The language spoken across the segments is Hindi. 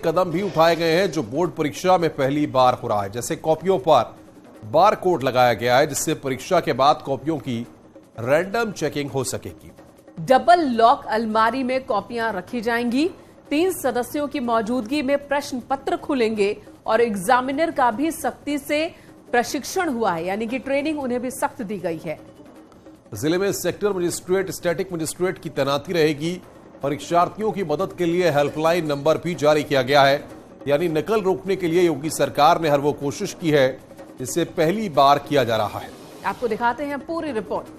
कदम भी उठाए गए हैं जो बोर्ड परीक्षा में पहली बार हो रहा है। जैसे कॉपियों पर बार कोड लगाया गया है जिससे परीक्षा के बाद कॉपियों की रैंडम चेकिंग हो सकेगी। डबल लॉक अलमारी में कॉपियां रखी जाएंगी। 3 सदस्यों की मौजूदगी में प्रश्न पत्र खुलेंगे और एग्जामिनर का भी सख्ती से प्रशिक्षण हुआ है, यानी कि ट्रेनिंग उन्हें भी सख्त दी गई है। जिले में सेक्टर मजिस्ट्रेट, स्टैटिक मजिस्ट्रेट की तैनाती रहेगी। परीक्षार्थियों की मदद के लिए हेल्पलाइन नंबर भी जारी किया गया है। यानी नकल रोकने के लिए योगी सरकार ने हर वो कोशिश की है जिसे पहली बार किया जा रहा है। आपको दिखाते हैं पूरी रिपोर्ट।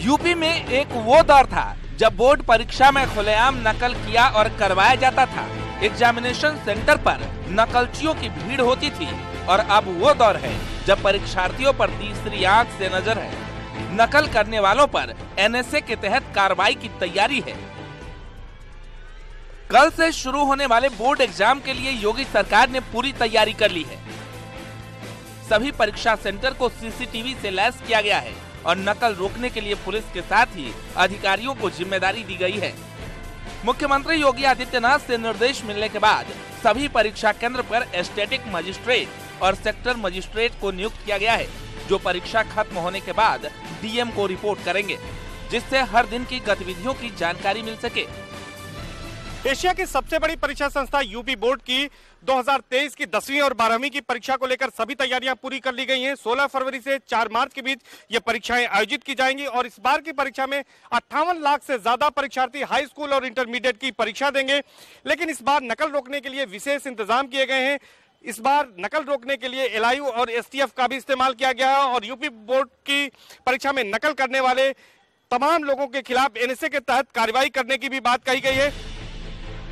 यूपी में एक वो दौर था जब बोर्ड परीक्षा में खुलेआम नकल किया और करवाया जाता था। एग्जामिनेशन सेंटर पर नकलचियों की भीड़ होती थी और अब वो दौर है जब परीक्षार्थियों पर तीसरी आंख से नजर है। नकल करने वालों पर एनएसए के तहत कार्रवाई की तैयारी है। कल से शुरू होने वाले बोर्ड एग्जाम के लिए योगी सरकार ने पूरी तैयारी कर ली है। सभी परीक्षा सेंटर को सीसीटीवी से लैस किया गया है और नकल रोकने के लिए पुलिस के साथ ही अधिकारियों को जिम्मेदारी दी गई है। मुख्यमंत्री योगी आदित्यनाथ से निर्देश मिलने के बाद सभी परीक्षा केंद्र पर स्टैटिक मजिस्ट्रेट और सेक्टर मजिस्ट्रेट को नियुक्त किया गया है, जो परीक्षा खत्म होने के बाद डीएम को रिपोर्ट करेंगे, जिससे हर दिन की गतिविधियों की जानकारी मिल सके। एशिया की सबसे बड़ी परीक्षा संस्था यूपी बोर्ड की 2023 की 10वीं और 12वीं की परीक्षा को लेकर सभी तैयारियां पूरी कर ली गई हैं। 16 फरवरी से 4 मार्च के बीच ये परीक्षाएं आयोजित की जाएंगी और इस बार की परीक्षा में 58 लाख से ज्यादा परीक्षार्थी हाई स्कूल और इंटरमीडिएट की परीक्षा देंगे। लेकिन इस बार नकल रोकने के लिए विशेष इंतजाम किए गए हैं। इस बार नकल रोकने के लिए एलआईयू और एसटीएफ का भी इस्तेमाल किया गया है और यूपी बोर्ड की परीक्षा में नकल करने वाले तमाम लोगों के खिलाफ एनएसए के तहत कार्रवाई करने की भी बात कही गई है।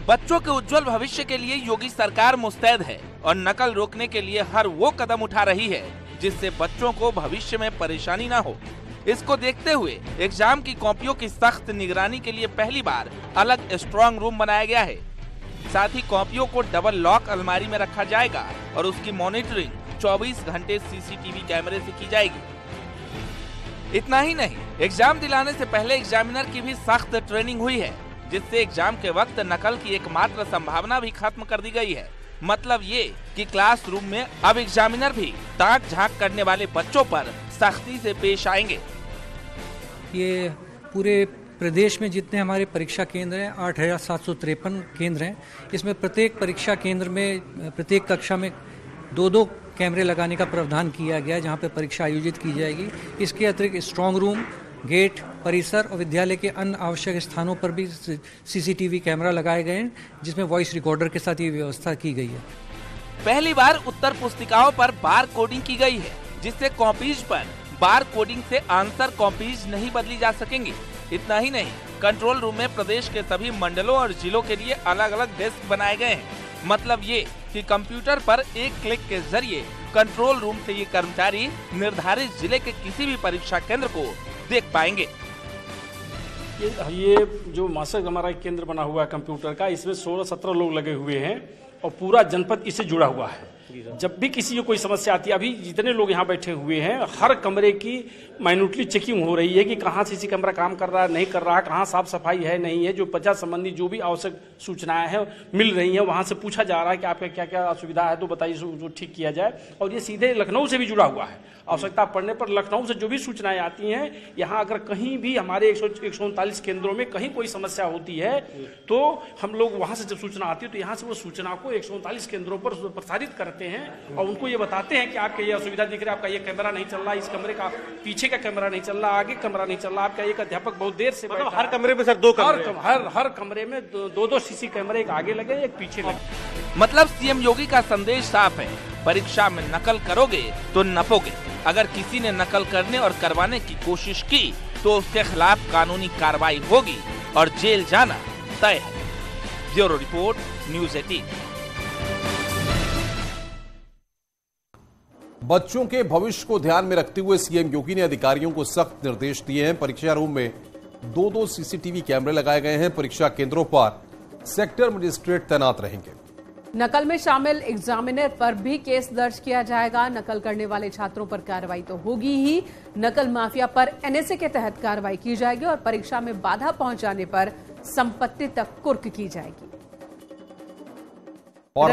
बच्चों के उज्जवल भविष्य के लिए योगी सरकार मुस्तैद है और नकल रोकने के लिए हर वो कदम उठा रही है जिससे बच्चों को भविष्य में परेशानी न हो। इसको देखते हुए एग्जाम की कॉपियों की सख्त निगरानी के लिए पहली बार अलग स्ट्रांग रूम बनाया गया है। साथ ही कॉपियों को डबल लॉक अलमारी में रखा जाएगा और उसकी मॉनिटरिंग 24 घंटे सीसीटीवी कैमरे से की जाएगी। इतना ही नहीं, एग्जाम दिलाने से पहले एग्जामिनर की भी सख्त ट्रेनिंग हुई है, जिससे एग्जाम के वक्त नकल की एकमात्र संभावना भी खत्म कर दी गई है। मतलब ये कि क्लासरूम में अब एग्जामिनर भी ताक झांक करने वाले बच्चों पर सख्ती से पेश आएंगे। ये पूरे प्रदेश में जितने हमारे परीक्षा केंद्र हैं 8,753 केंद्र हैं। इसमें प्रत्येक परीक्षा केंद्र में प्रत्येक कक्षा में 2-2 कैमरे लगाने का प्रावधान किया गया है जहाँ पे परीक्षा आयोजित की जाएगी। इसके अतिरिक्त स्ट्रांग रूम, गेट, परिसर और विद्यालय के अन्य आवश्यक स्थानों पर भी सीसीटीवी कैमरा लगाए गए हैं, जिसमें वॉइस रिकॉर्डर के साथ ये व्यवस्था की गई है। पहली बार उत्तर पुस्तिकाओं पर बार कोडिंग की गई है, जिससे कॉपीज पर बार कोडिंग से आंसर कॉपीज नहीं बदली जा सकेंगी। इतना ही नहीं, कंट्रोल रूम में प्रदेश के सभी मंडलों और जिलों के लिए अलग अलग डेस्क बनाए गए हैं। मतलब ये कि कंप्यूटर पर एक क्लिक के जरिए कंट्रोल रूम से ये कर्मचारी निर्धारित जिले के किसी भी परीक्षा केंद्र को देख पाएंगे। ये जो मास्टर हमारा केंद्र बना हुआ है कंप्यूटर का, इसमें 16-17 लोग लगे हुए हैं और पूरा जनपद इससे जुड़ा हुआ है। जब भी किसी को कोई समस्या आती है, अभी जितने लोग यहाँ बैठे हुए हैं, हर कमरे की माइन्यूटली चेकिंग हो रही है कि कहाँ सीसी कैमरा काम कर रहा है, नहीं कर रहा है, कहाँ साफ सफाई है, नहीं है। जो परीक्षा संबंधी जो भी आवश्यक सूचनाएं हैं मिल रही हैं, वहाँ से पूछा जा रहा है कि आपका क्या क्या असुविधा है तो बताइए, जो ठीक किया जाए। और ये सीधे लखनऊ से भी जुड़ा हुआ है। आवश्यकता पड़ने पर लखनऊ से जो भी सूचनाएं आती हैं, यहाँ अगर कहीं भी हमारे 139 केंद्रों में कहीं कोई समस्या होती है तो हम लोग वहाँ से जब सूचना आती है तो यहाँ से वो सूचना को 139 केंद्रों पर प्रसारित करते हैं और उनको ये बताते हैं कि आपके ये असुविधा दिख रहा है, आपका ये कैमरा नहीं चल रहा, इस कमरे का पीछे का कैमरा नहीं चल रहा, आगे कैमरा नहीं चल रहा, आपका एक अध्यापक बहुत देर से मतलब हर कमरे में सर 2 कैमरे, हर कमरे में 2-2 सीसी कैमरे, एक आगे लगे एक पीछे लगे। मतलब सीएम योगी का संदेश साफ है, परीक्षा में नकल करोगे तो नपोगे। अगर किसी ने नकल करने और करवाने की कोशिश की तो उसके खिलाफ कानूनी कार्रवाई होगी और जेल जाना तय है। Bureau report, news 18। बच्चों के भविष्य को ध्यान में रखते हुए सीएम योगी ने अधिकारियों को सख्त निर्देश दिए हैं। परीक्षा रूम में 2-2 सीसीटीवी कैमरे लगाए गए हैं। परीक्षा केंद्रों पर सेक्टर मजिस्ट्रेट तैनात रहेंगे। नकल में शामिल एग्जामिनर पर भी केस दर्ज किया जाएगा। नकल करने वाले छात्रों पर कार्रवाई तो होगी ही, नकल माफिया पर एनएसए के तहत कार्रवाई की जाएगी और परीक्षा में बाधा पहुंचाने पर संपत्ति तक कुर्क की जाएगी। और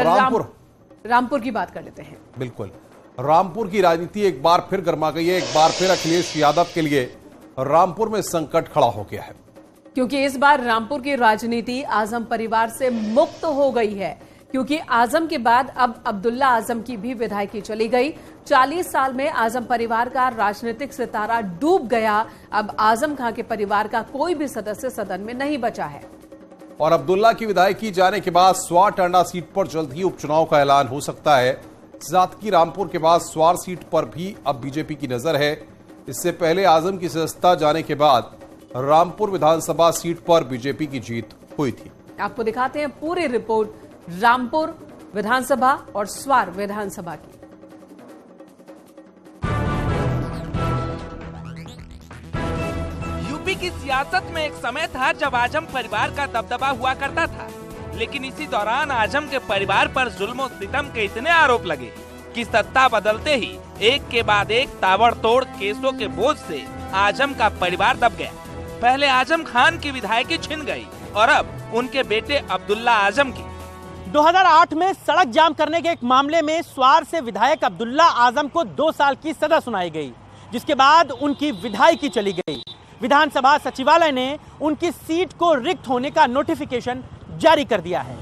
रामपुर की बात कर लेते हैं। बिल्कुल, रामपुर की राजनीति एक बार फिर गर्मा गई है। एक बार फिर अखिलेश यादव के लिए रामपुर में संकट खड़ा हो गया है, क्योंकि इस बार रामपुर की राजनीति आजम परिवार से मुक्त हो गई है। क्योंकि आजम के बाद अब अब्दुल्ला आजम की भी विधायकी चली गई। 40 साल में आजम परिवार का राजनीतिक सितारा डूब गया। अब आजम खां के परिवार का कोई भी सदस्य सदन में नहीं बचा है। और अब्दुल्ला की विधायकी जाने के बाद स्वार टांडा सीट पर जल्द ही उपचुनाव का ऐलान हो सकता है। साथ ही रामपुर के बाद स्वार सीट पर भी अब बीजेपी की नजर है। इससे पहले आजम की सदस्यता जाने के बाद रामपुर विधानसभा सीट पर बीजेपी की जीत हुई थी। आपको दिखाते हैं पूरी रिपोर्ट रामपुर विधानसभा और स्वार विधानसभा की। यूपी की सियासत में एक समय था जब आजम परिवार का दबदबा हुआ करता था, लेकिन इसी दौरान आजम के परिवार पर जुल्म और सितम के इतने आरोप लगे कि सत्ता बदलते ही एक के बाद एक ताबड़तोड़ केसों के बोझ से आजम का परिवार दब गया। पहले आजम खान की विधायकी छिन गई और अब उनके बेटे अब्दुल्ला आजम की। 2008 में सड़क जाम करने के एक मामले में स्वार से विधायक अब्दुल्ला आजम को 2 साल की सजा सुनाई गई, जिसके बाद उनकी विधायकी चली गई। विधानसभा सचिवालय ने उनकी सीट को रिक्त होने का नोटिफिकेशन जारी कर दिया है।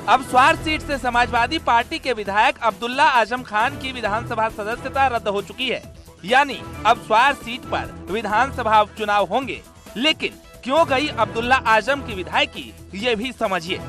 अब स्वार सीट से समाजवादी पार्टी के विधायक अब्दुल्ला आजम खान की विधानसभा सदस्यता रद्द हो चुकी है। यानी अब स्वार सीट पर विधानसभा उपचुनाव होंगे। लेकिन क्यों गई अब्दुल्ला आजम की विधायकी, ये भी समझिए।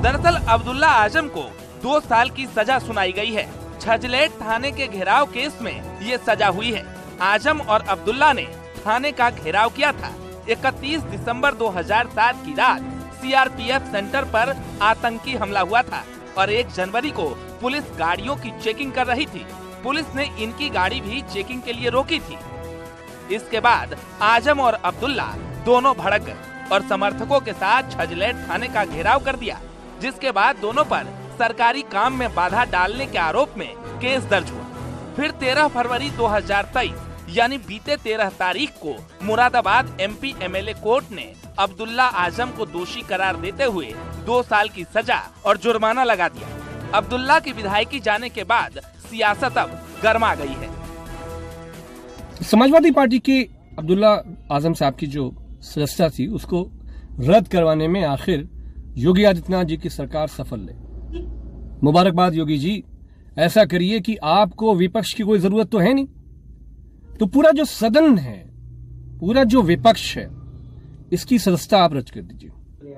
दरअसल अब्दुल्ला आजम को 2 साल की सजा सुनाई गई है। छजलेट थाने के घेराव केस में ये सजा हुई है। आजम और अब्दुल्ला ने थाने का घेराव किया था। 31 दिसंबर 2007 की रात सीआरपीएफ सेंटर पर आतंकी हमला हुआ था और 1 जनवरी को पुलिस गाड़ियों की चेकिंग कर रही थी। पुलिस ने इनकी गाड़ी भी चेकिंग के लिए रोकी थी। इसके बाद आजम और अब्दुल्ला दोनों भड़क गए और समर्थकों के साथ छजलेट थाने का घेराव कर दिया, जिसके बाद दोनों पर सरकारी काम में बाधा डालने के आरोप में केस दर्ज हुआ। फिर 13 फरवरी 2023 यानी बीते 13 तारीख को मुरादाबाद एमपी एमएलए कोर्ट ने अब्दुल्ला आजम को दोषी करार देते हुए 2 साल की सजा और जुर्माना लगा दिया। अब्दुल्ला की विधायकी जाने के बाद सियासत अब गर्मा गई है। समाजवादी पार्टी के अब्दुल्ला आजम साहब की जो सदस्यता थी उसको रद्द करवाने में आखिर योगी आदित्यनाथ जी की सरकार सफल है। मुबारकबाद योगी जी, ऐसा करिए कि आपको विपक्ष की कोई जरूरत तो है नहीं, तो पूरा जो सदन है, पूरा जो विपक्ष है, इसकी सदस्यता आप रद्द कर दीजिए।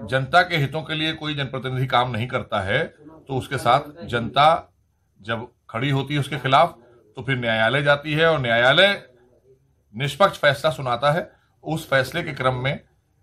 जनता के हितों के लिए कोई जनप्रतिनिधि काम नहीं करता है तो उसके साथ जनता जब खड़ी होती है उसके खिलाफ तो फिर न्यायालय जाती है और न्यायालय निष्पक्ष फैसला सुनाता है। उस फैसले के क्रम में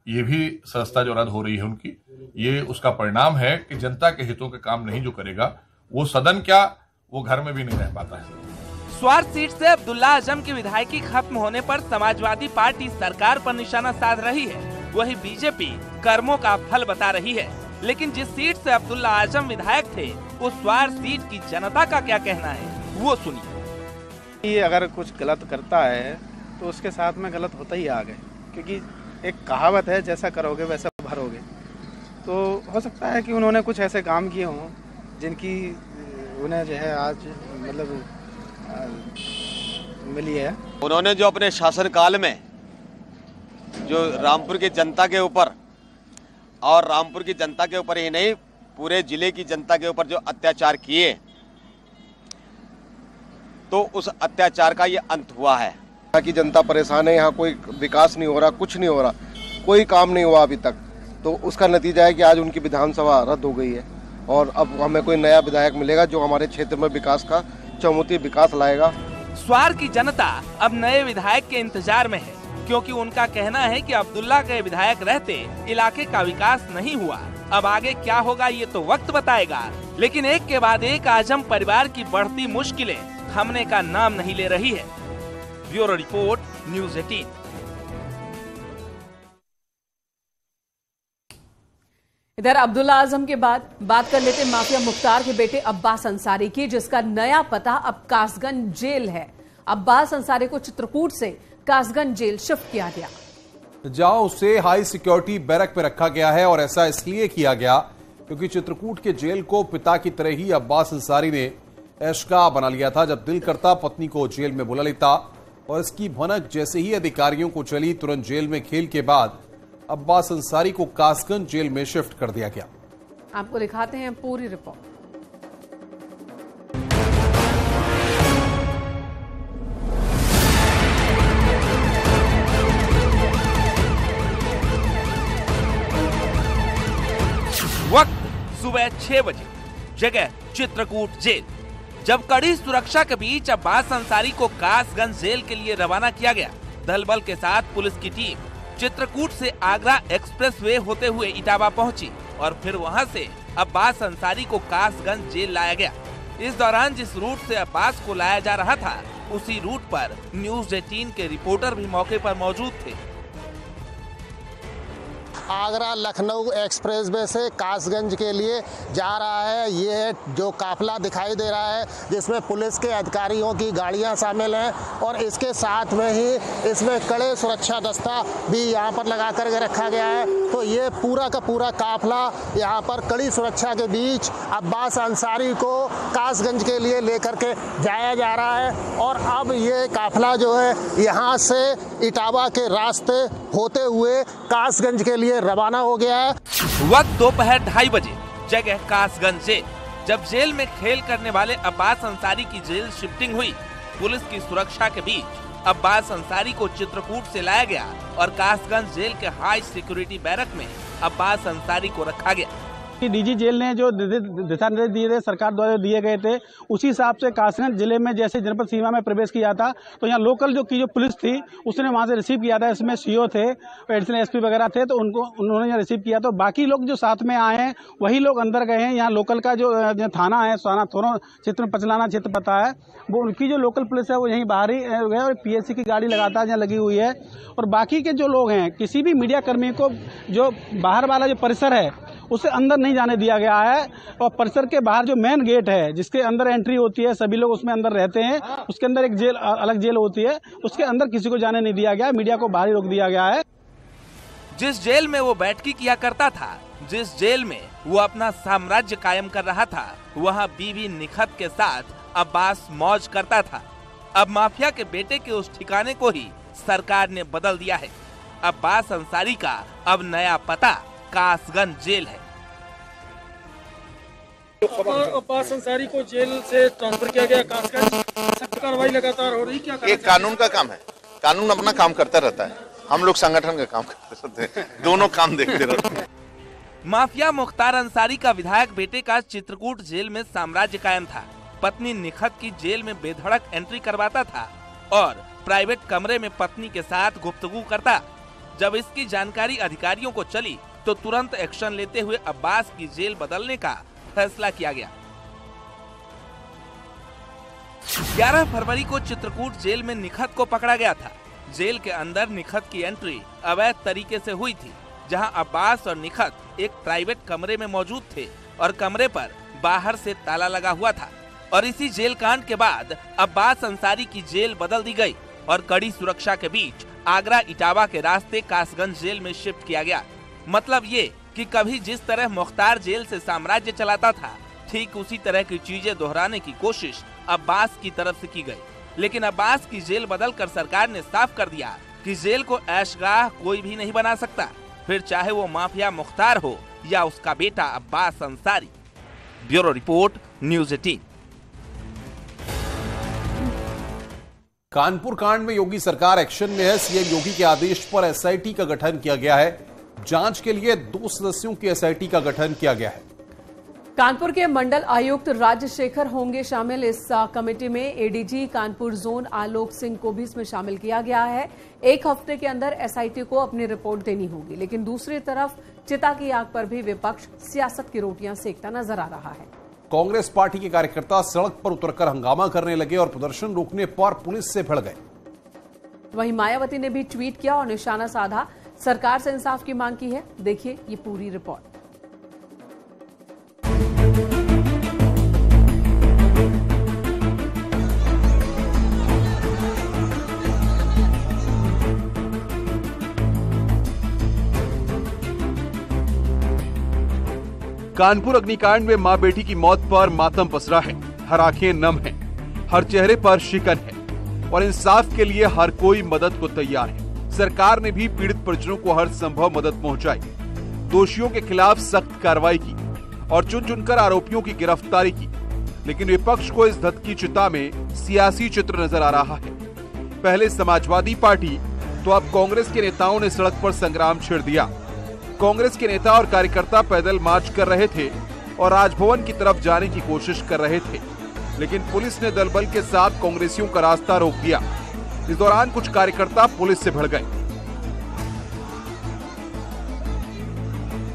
ये भी सदस्यता जो रद्द हो रही है उनकी, ये उसका परिणाम है कि जनता के हितों के काम नहीं जो करेगा वो सदन क्या, वो घर में भी नहीं रह पाता है। स्वार सीट से अब्दुल्ला आजम की विधायकी खत्म होने पर समाजवादी पार्टी सरकार पर निशाना साध रही है। वही बीजेपी कर्मों का फल बता रही है। लेकिन जिस सीट से अब्दुल्ला आजम विधायक थे, उस स्वार सीट की जनता का क्या कहना है, वो सुनिए। ये अगर कुछ गलत करता है तो उसके साथ में गलत होता ही आगे, क्योंकि एक कहावत है, जैसा करोगे वैसा भरोगे। तो हो सकता है कि उन्होंने कुछ ऐसे काम किए हों जिनकी उन्हें जो है आज मतलब मिली है। उन्होंने जो अपने शासनकाल में जो रामपुर की जनता के ऊपर, और रामपुर की जनता के ऊपर ही नहीं पूरे जिले की जनता के ऊपर जो अत्याचार किए, तो उस अत्याचार का ये अंत हुआ है। यहाँ की जनता परेशान है, यहाँ कोई विकास नहीं हो रहा, कुछ नहीं हो रहा, कोई काम नहीं हुआ अभी तक। तो उसका नतीजा है कि आज उनकी विधानसभा रद्द हो गई है और अब हमें कोई नया विधायक मिलेगा जो हमारे क्षेत्र में विकास का चौमुखी विकास लाएगा। स्वार की जनता अब नए विधायक के इंतजार में है, क्योंकि उनका कहना है कि अब्दुल्ला के विधायक रहते इलाके का विकास नहीं हुआ। अब आगे क्या होगा ये तो वक्त बताएगा, लेकिन एक के बाद एक आजम परिवार की बढ़ती मुश्किलें थमने का नाम नहीं ले रही है। Bureau report, news 18। इधर अब्दुल्ला आजम के बाद बात कर लेते माफिया मुख्तार के बेटे अब्बास अंसारी की, जिसका नया पता अब कासगंज जेल है। अब्बास अंसारी को चित्रकूट से कासगंज जेल शिफ्ट किया गया, जहां उसे हाई सिक्योरिटी बैरक में रखा गया है। और ऐसा इसलिए किया गया क्योंकि चित्रकूट के जेल को पिता की तरह ही अब्बास अंसारी ने ऐशगाह बना लिया था। जब दिल करता पत्नी को जेल में बुला लेता और इसकी भनक जैसे ही अधिकारियों को चली, तुरंत जेल में खेल के बाद अब्बास अंसारी को कासगंज जेल में शिफ्ट कर दिया गया। आपको दिखाते हैं पूरी रिपोर्ट। वक्त सुबह 6 बजे, जगह चित्रकूट जेल। जब कड़ी सुरक्षा के बीच अब्बास अंसारी को कासगंज जेल के लिए रवाना किया गया, दल बल के साथ पुलिस की टीम चित्रकूट से आगरा एक्सप्रेसवे होते हुए इटावा पहुंची और फिर वहां से अब्बास अंसारी को कासगंज जेल लाया गया। इस दौरान जिस रूट से अब्बास को लाया जा रहा था, उसी रूट पर न्यूज 18 के रिपोर्टर भी मौके पर मौजूद थे। आगरा लखनऊ एक्सप्रेसवे से कासगंज के लिए जा रहा है। ये जो काफिला दिखाई दे रहा है, जिसमें पुलिस के अधिकारियों की गाड़ियां शामिल हैं और इसके साथ में ही इसमें कड़े सुरक्षा दस्ता भी यहाँ पर लगा कर रखा गया है। तो ये पूरा का पूरा काफिला यहाँ पर कड़ी सुरक्षा के बीच अब्बास अंसारी को कासगंज के लिए लेकर के जाया जा रहा है। और अब ये काफिला जो है यहाँ से इटावा के रास्ते होते हुए कासगंज के लिए रवाना हो गया है। वक्त दोपहर 2:30 बजे, जगह कासगंज जेल। जब जेल में खेल करने वाले अब्बास अंसारी की जेल शिफ्टिंग हुई, पुलिस की सुरक्षा के बीच अब्बास अंसारी को चित्रकूट से लाया गया और कासगंज जेल के हाई सिक्योरिटी बैरक में अब्बास अंसारी को रखा गया। डीजी जेल ने जो दिशा निर्देश दिए थे, सरकार द्वारा दिए गए थे, उसी हिसाब से कासगंज जिले में जैसे जनपद सीमा में प्रवेश किया था, तो यहाँ लोकल जो पुलिस थी उसने वहाँ से रिसीव किया था। इसमें सीओ थे, एडिशनल एसपी वगैरह थे, तो उन्होंने यहाँ रिसीव किया। तो बाकी लोग जो साथ में आए हैं वही लोग अंदर गए हैं। यहाँ लोकल का जो थाना है, थोड़ा क्षेत्र में पचलाना क्षेत्र पता है, वो उनकी जो लोकल पुलिस है वो यहीं बाहर ही है और पीएससी की गाड़ी लगातार यहाँ लगी हुई है। और बाकी के जो लोग हैं, किसी भी मीडिया कर्मी को जो बाहर वाला जो परिसर है उसे अंदर नहीं जाने दिया गया है। और परिसर के बाहर जो मेन गेट है, जिसके अंदर एंट्री होती है, सभी लोग उसमें अंदर रहते हैं। उसके अंदर एक जेल, अलग जेल होती है, उसके अंदर किसी को जाने नहीं दिया गया, मीडिया को बाहर ही रोक दिया गया है। जिस जेल में वो बैठकी किया करता था, जिस जेल में वो अपना साम्राज्य कायम कर रहा था, वहाँ बीवी निखत के साथ अब्बास मौज करता था। अब माफिया के बेटे के उस ठिकाने को ही सरकार ने बदल दिया है। अब्बास अंसारी का अब नया पता कासगंज जेल है। अब्बास अंसारी को जेल से ट्रांसफर किया गया कासगंज। सख्त कार्रवाई लगातार हो रही, क्या ये कानून का काम है, कानून अपना काम करता रहता है, हम लोग संगठन का काम करते रहते हैं, दोनों काम देखते रहते हैं। माफिया मुख्तार अंसारी का विधायक बेटे का चित्रकूट जेल में साम्राज्य कायम था। पत्नी निखत की जेल में बेधड़क एंट्री करवाता था और प्राइवेट कमरे में पत्नी के साथ गुफ्तगू करता। जब इसकी जानकारी अधिकारियों को चली तो तुरंत एक्शन लेते हुए अब्बास की जेल बदलने का फैसला किया गया। 11 फरवरी को चित्रकूट जेल में निखत को पकड़ा गया था। जेल के अंदर निखत की एंट्री अवैध तरीके से हुई थी, जहां अब्बास और निखत एक प्राइवेट कमरे में मौजूद थे और कमरे पर बाहर से ताला लगा हुआ था। और इसी जेल कांड के बाद अब्बास अंसारी की जेल बदल दी गई और कड़ी सुरक्षा के बीच आगरा इटावा के रास्ते कासगंज जेल में शिफ्ट किया गया। मतलब ये कि कभी जिस तरह मुख्तार जेल से साम्राज्य चलाता था, ठीक उसी तरह की चीजें दोहराने की कोशिश अब्बास की तरफ से की गई। लेकिन अब्बास की जेल बदलकर सरकार ने साफ कर दिया कि जेल को ऐशगाह कोई भी नहीं बना सकता, फिर चाहे वो माफिया मुख्तार हो या उसका बेटा Abbas Ansari. Bureau report, news 18। Kanpur कांड में योगी सरकार एक्शन में है। सीएम योगी के आदेश पर एसआईटी का गठन किया गया है। जांच के लिए 2 सदस्यों की एसआईटी का गठन किया गया है। कानपुर के मंडल आयुक्त राजशेखर होंगे शामिल। इस कमेटी में एडीजी कानपुर जोन आलोक सिंह को भी इसमें शामिल किया गया है। 1 हफ्ते के अंदर एसआईटी को अपनी रिपोर्ट देनी होगी। लेकिन दूसरी तरफ चिता की आग पर भी विपक्ष सियासत की रोटियां सेकता नजर आ रहा है। कांग्रेस पार्टी के कार्यकर्ता सड़क पर उतरकर हंगामा करने लगे और प्रदर्शन रोकने पर पुलिस से भिड़ गए। वहीं मायावती ने भी ट्वीट किया और निशाना साधा, सरकार से इंसाफ की मांग की है। देखिए ये पूरी रिपोर्ट। कानपुर अग्निकांड में मां बेटी की मौत पर मातम पसरा है। हर आंखें नम हैं, हर चेहरे पर शिकन है और इंसाफ के लिए हर कोई मदद को तैयार है। सरकार ने भी पीड़ित परिजनों को हर संभव मदद पहुंचाई, दोषियों के खिलाफ सख्त कार्रवाई की और चुन चुनकर आरोपियों की गिरफ्तारी की। लेकिन विपक्ष को इस धधकी चिता में सियासी चित्र नजर आ रहा है। पहले समाजवादी पार्टी तो अब कांग्रेस के नेताओं ने सड़क पर संग्राम छेड़ दिया। कांग्रेस के नेता और कार्यकर्ता पैदल मार्च कर रहे थे और राजभवन की तरफ जाने की कोशिश कर रहे थे, लेकिन पुलिस ने दल बल के साथ कांग्रेसियों का रास्ता रोक दिया। इस दौरान कुछ कार्यकर्ता पुलिस से भिड़ गए।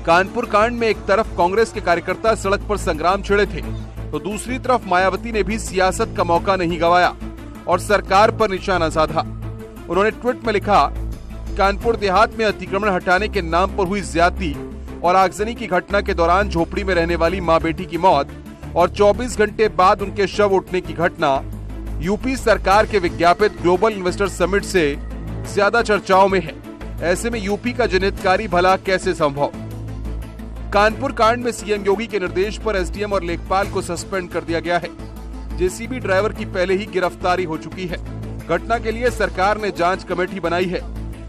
कानपुर कांड में एक तरफ कांग्रेस के कार्यकर्ता सड़क पर संग्राम छेड़े थे, तो दूसरी तरफ मायावती ने भी सियासत का मौका नहीं गंवाया और सरकार पर निशाना साधा। उन्होंने ट्वीट में लिखा, कानपुर देहात में अतिक्रमण हटाने के नाम पर हुई ज्यादती और आगजनी की घटना के दौरान झोपड़ी में रहने वाली मां बेटी की मौत और 24 घंटे बाद उनके शव उठने की घटना यूपी सरकार के विज्ञापित ग्लोबल इन्वेस्टर समिट से ज्यादा चर्चाओं में है। ऐसे में यूपी का जनहितकारी भला कैसे संभव? कानपुर कांड में सीएम योगी के निर्देश पर एसडीएम और लेखपाल को सस्पेंड कर दिया गया है। जेसीबी ड्राइवर की पहले ही गिरफ्तारी हो चुकी है। घटना के लिए सरकार ने जांच कमेटी बनाई है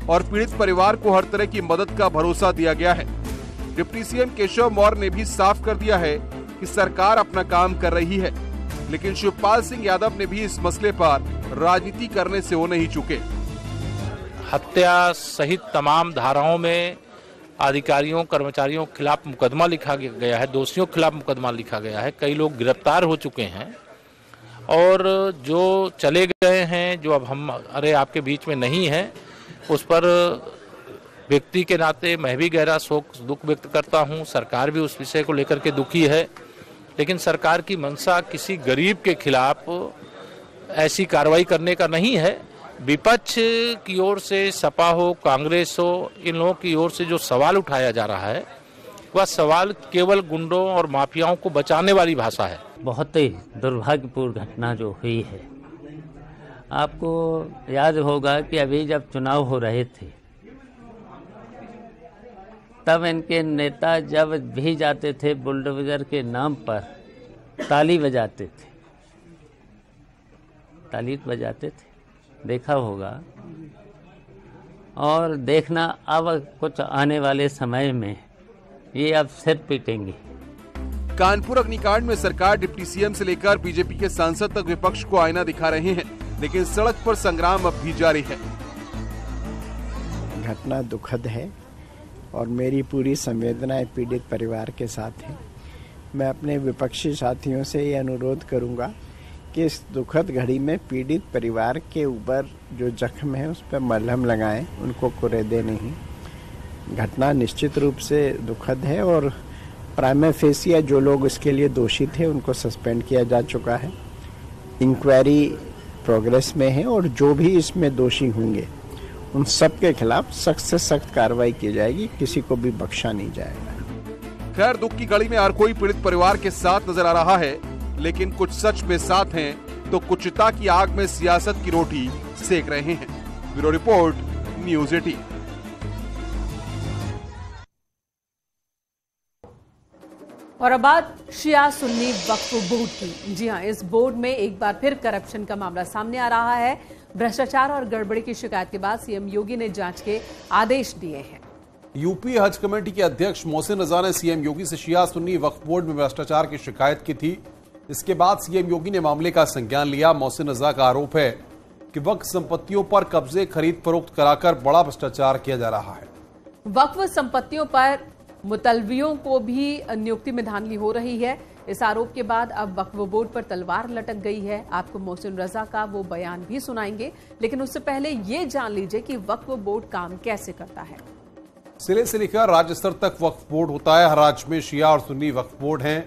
और पीड़ित परिवार को हर तरह की मदद का भरोसा दिया गया है। डिप्टी सीएम केशव मौर्य ने भी साफ कर दिया है कि सरकार अपना काम कर रही है, लेकिन शिवपाल सिंह यादव ने भी इस मसले पर राजनीति करने से वो नहीं चूके। हत्या सहित तमाम धाराओं में अधिकारियों कर्मचारियों के खिलाफ मुकदमा लिखा गया है, दोषियों के खिलाफ मुकदमा लिखा गया है। कई लोग गिरफ्तार हो चुके हैं और जो चले गए हैं, जो अब हम आपके बीच में नहीं है, उस पर व्यक्ति के नाते मैं भी गहरा शोक दुख व्यक्त करता हूं। सरकार भी उस विषय को लेकर के दुखी है, लेकिन सरकार की मंशा किसी गरीब के खिलाफ ऐसी कार्रवाई करने का नहीं है। विपक्ष की ओर से, सपा हो कांग्रेस हो, इन लोगों की ओर से जो सवाल उठाया जा रहा है वह सवाल केवल गुंडों और माफियाओं को बचाने वाली भाषा है। बहुत ही दुर्भाग्यपूर्ण घटना जो हुई है। आपको याद होगा कि अभी जब चुनाव हो रहे थे तब इनके नेता जब भी जाते थे बुलडोजर के नाम पर ताली बजाते थे, ताली बजाते थे, देखा होगा। और देखना अब कुछ आने वाले समय में ये अब सिर पीटेंगे। कानपुर अग्निकांड में सरकार डिप्टी सीएम से लेकर बीजेपी के सांसद तक विपक्ष को आईना दिखा रहे हैं, लेकिन सड़क पर संग्राम अब भी जारी है। घटना दुखद है और मेरी पूरी संवेदनाएं पीड़ित परिवार के साथ है। मैं अपने विपक्षी साथियों से ये अनुरोध करूंगा कि इस दुखद घड़ी में पीड़ित परिवार के ऊपर जो जख्म है उस पर मलहम लगाएं, उनको कुरेदे नहीं। घटना निश्चित रूप से दुखद है और प्राइमा फेसिया जो लोग इसके लिए दोषी थे उनको सस्पेंड किया जा चुका है। इंक्वायरी प्रोग्रेस में है और जो भी इसमें दोषी होंगे उन सब के खिलाफ सख्त से सख्त कार्रवाई की जाएगी, किसी को भी बख्शा नहीं जाएगा। खैर, दुख की घड़ी में हर कोई पीड़ित परिवार के साथ नजर आ रहा है, लेकिन कुछ सच में साथ हैं तो कुछ चिता की आग में सियासत की रोटी सेक रहे हैं। Bureau report, news 18। और अब बात शिया सुन्नी वक्फ बोर्ड की। जी हां, इस बोर्ड में एक बार फिर करप्शन का मामला सामने आ रहा है। भ्रष्टाचार और गड़बड़ी की शिकायत के बाद सीएम योगी ने जांच के आदेश दिए हैं। यूपी हज कमेटी के अध्यक्ष मोहसिन रजा ने सीएम योगी से शिया सुन्नी वक्फ बोर्ड में भ्रष्टाचार की शिकायत की थी। इसके बाद सीएम योगी ने मामले का संज्ञान लिया। मोहसिन रजा का आरोप है कि वक्फ संपत्तियों पर कब्जे खरीद फरोख्त कराकर बड़ा भ्रष्टाचार किया जा रहा है। वक्फ संपत्तियों पर मुतलवियों को भी नियुक्ति में धांधली हो रही है। इस आरोप के बाद अब वक्फ बोर्ड पर तलवार लटक गई है। आपको मोहसिन रजा का वो बयान भी सुनाएंगे, लेकिन उससे पहले ये जान लीजिए कि वक्फ बोर्ड काम कैसे करता है। जिले से लेकर राज्य स्तर तक वक्फ बोर्ड होता है। हर राज्य में शिया और सुन्नी वक्फ बोर्ड हैं।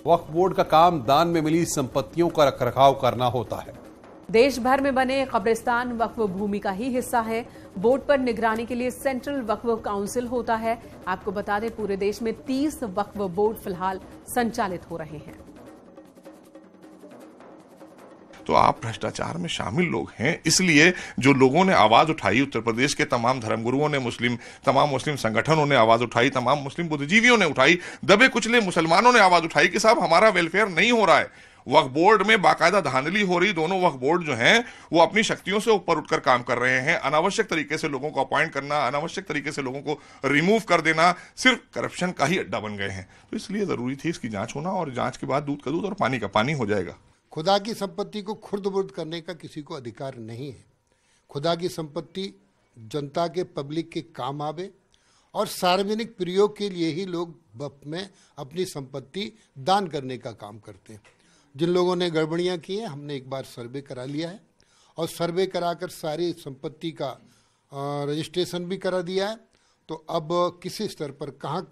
वक्फ बोर्ड का काम दान में मिली संपत्तियों का रखरखाव करना होता है। देश भर में बने कब्रिस्तान वक्फ भूमि का ही हिस्सा है। बोर्ड पर निगरानी के लिए सेंट्रल वक्फ काउंसिल होता है। आपको बता दें, पूरे देश में 30 वक्फ बोर्ड फिलहाल संचालित हो रहे हैं। तो आप भ्रष्टाचार में शामिल लोग हैं। इसलिए जो लोगों ने आवाज उठाई, उत्तर प्रदेश के तमाम धर्मगुरुओं ने, तमाम मुस्लिम संगठनों ने आवाज उठाई, तमाम मुस्लिम बुद्धिजीवियों ने उठाई, दबे कुचले मुसलमानों ने आवाज उठाई कि साहब हमारा वेलफेयर नहीं हो रहा है। वक्फ बोर्ड में बाकायदा धांधली हो रही, दोनों वक्फ बोर्ड जो हैं वो अपनी शक्तियों से ऊपर उठकर काम कर रहे हैं। अनावश्यक तरीके से लोगों को अपॉइंट करना, अनावश्यक तरीके से लोगों को रिमूव कर देना, सिर्फ करप्शन का ही अड्डा बन गए हैं। तो इसलिए जरूरी थी इसकी जांच होना, और जांच के बाद दूध का दूध और पानी का पानी हो जाएगा। खुदा की संपत्ति को खुर्द-बुर्द करने का किसी को अधिकार नहीं है। खुदा की संपत्ति जनता के, पब्लिक के काम आवे और सार्वजनिक प्रयोग के लिए ही लोग वक्फ में अपनी संपत्ति दान करने का काम करते हैं। जिन लोगों ने गड़बड़ियां की हैं, हमने एक बार सर्वे करा लिया है और सर्वे कराकर सारी संपत्ति का रजिस्ट्रेशन भी करा दिया है। तो अब किसी स्तर पर कहाँ